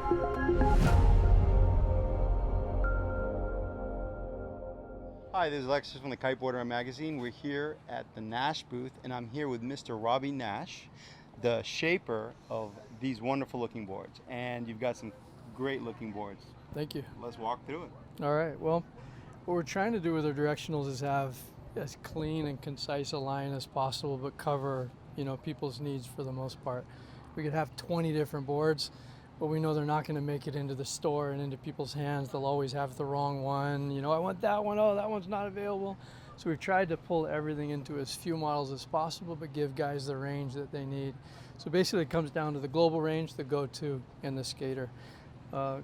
Hi, this is Alexis from the Kiteboarder magazine. We're here at the Nash booth, and I'm here with Mr. Robby Naish, the shaper of these wonderful looking boards. And you've got some great looking boards. Thank you. Let's walk through it. All right, well, what we're trying to do with our directionals is have as clean and concise a line as possible, but cover, people's needs for the most part. We could have 20 different boards, but we know they're not going to make it into the store and into people's hands. They'll always have the wrong one. I want that one. Oh, that one's not available. So we've tried to pull everything into as few models as possible, but give guys the range that they need. So basically it comes down to the global range, the go-to, and the skater. 2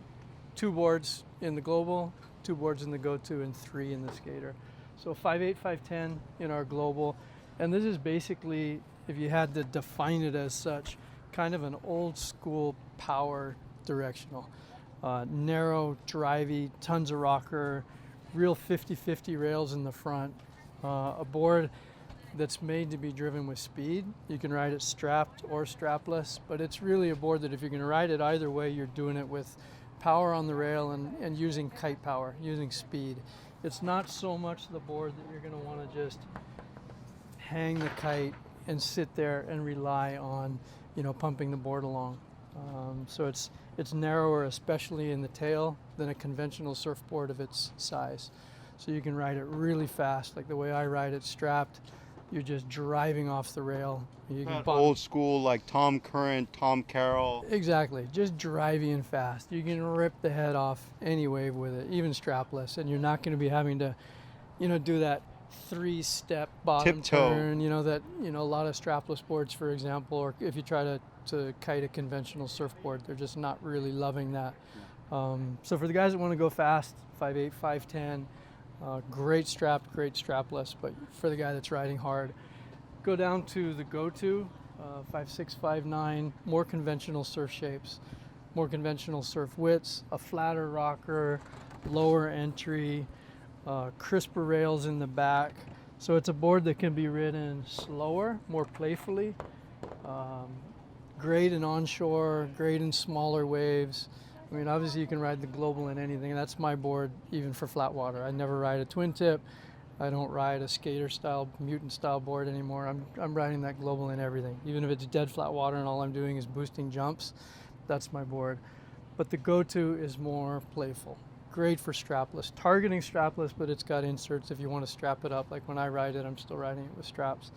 boards in the global, 2 boards in the go-to, and 3 in the skater. So 5.8, 5.10 in our global. And this is basically, if you had to define it as such, kind of an old school power directional. Narrow, drivey, tons of rocker, real 50-50 rails in the front. A board that's made to be driven with speed. You can ride it strapped or strapless, but it's really a board that if you're going to ride it either way, you're doing it with power on the rail and using kite power, using speed. It's not so much the board that you're going to want to just hang the kite and sit there and rely on pumping the board along. So it's narrower, especially in the tail, than a conventional surfboard of its size. So you can ride it really fast, like the way I ride it strapped. You're just driving off the rail. You can old school, like Tom Current, Tom Carroll. Exactly, just driving and fast. You can rip the head off any wave with it, even strapless, and you're not going to be having to, do that 3-step bottom tiptoe turn, a lot of strapless boards, for example, or if you try to kite a conventional surfboard, they're just not really loving that. So for the guys that want to go fast, 5.8, 5.10, great strapped, great strapless, but for the guy that's riding hard, go down to the go-to, 5.6, 5.9, more conventional surf shapes, more conventional surf widths, a flatter rocker, lower entry, crisper rails in the back. So it's a board that can be ridden slower, more playfully. Great in onshore, great in smaller waves. I mean, obviously you can ride the global in anything. That's my board even for flat water. I never ride a twin tip. I don't ride a skater style, mutant style board anymore. I'm riding that global in everything. Even if it's dead flat water and all I'm doing is boosting jumps, that's my board. But the go-to is more playful. Great for strapless, targeting strapless, but it's got inserts if you want to strap it up. Like when I ride it, I'm still riding it with straps.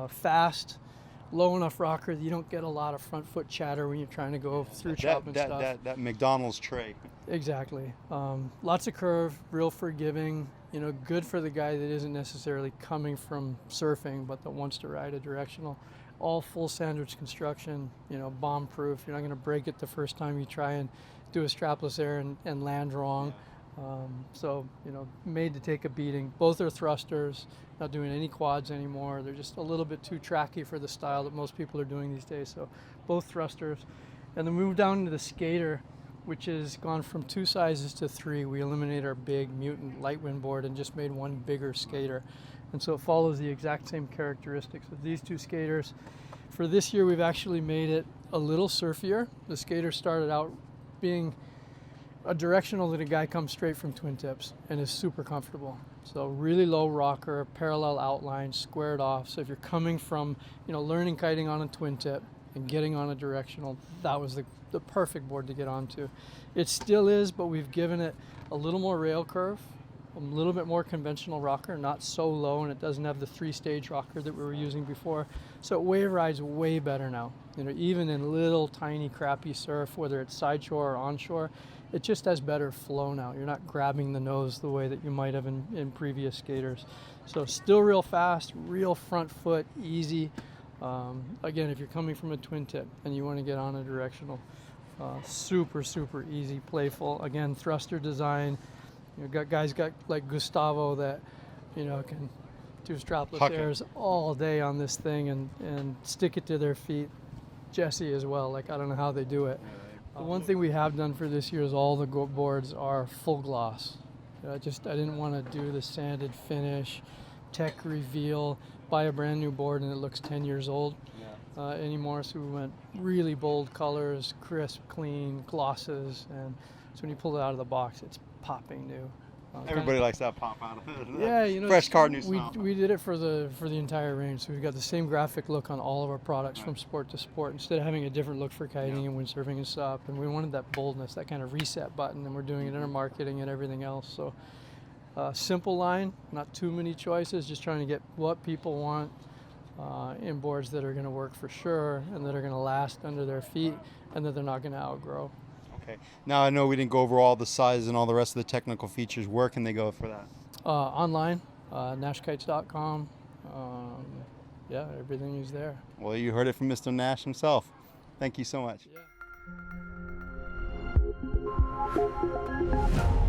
Fast, low enough rocker that you don't get a lot of front foot chatter when you're trying to go through chop and stuff. That McDonald's tray. Exactly. Lots of curve, real forgiving, good for the guy that isn't necessarily coming from surfing, but that wants to ride a directional. All full sandwich construction, bomb proof. You're not going to break it the first time you try and do a strapless air and land wrong. So, made to take a beating. Both are thrusters, not doing any quads anymore. They're just a little bit too tracky for the style that most people are doing these days. So both thrusters. And then move down to the skater, which has gone from 2 sizes to 3. We eliminated our big mutant light wind board and just made one bigger skater. And so it follows the exact same characteristics of these 2 skaters. For this year, we've actually made it a little surfier. The skater started out being a directional that a guy comes straight from twin tips and is super comfortable. So really low rocker, parallel outline, squared off. So if you're coming from, learning kiting on a twin tip and getting on a directional, that was the perfect board to get onto. It still is, but we've given it a little more rail curve, a little bit more conventional rocker, not so low, and it doesn't have the 3-stage rocker that we were using before. So it wave rides way better now. Even in little tiny crappy surf, whether it's sideshore or onshore, it just has better flow now. You're not grabbing the nose the way that you might have in previous skaters. So still real fast, real front foot, easy. Again, if you're coming from a twin tip and you want to get on a directional, super, super easy, playful. Again, thruster design. Guys got like Gustavo that, can do strapless airs all day on this thing and stick it to their feet. Jesse as well, I don't know how they do it. The one thing we have done for this year is all the boards are full gloss. I didn't want to do the sanded finish, tech reveal, buy a brand new board and it looks 10 years old. anymore, so we went really bold colors, crisp, clean, glosses, and so when you pull it out of the box, it's popping new. Everybody likes that pop out of it. Yeah, you know, fresh card, new smell. We did it for the entire range, so we've got the same graphic look on all of our products from sport to sport, instead of having a different look for kiting and windsurfing and SUP. And we wanted that boldness, that kind of reset button, and we're doing it in our marketing and everything else. So simple line, not too many choices, just trying to get what people want in boards that are going to work for sure and that are going to last under their feet and that they're not going to outgrow. Okay. Now I know we didn't go over all the sizes and all the rest of the technical features. Where can they go for that? Online, nashkites.com. Yeah, everything is there. Well, you heard it from Mr. Nash himself. Thank you so much. Yeah.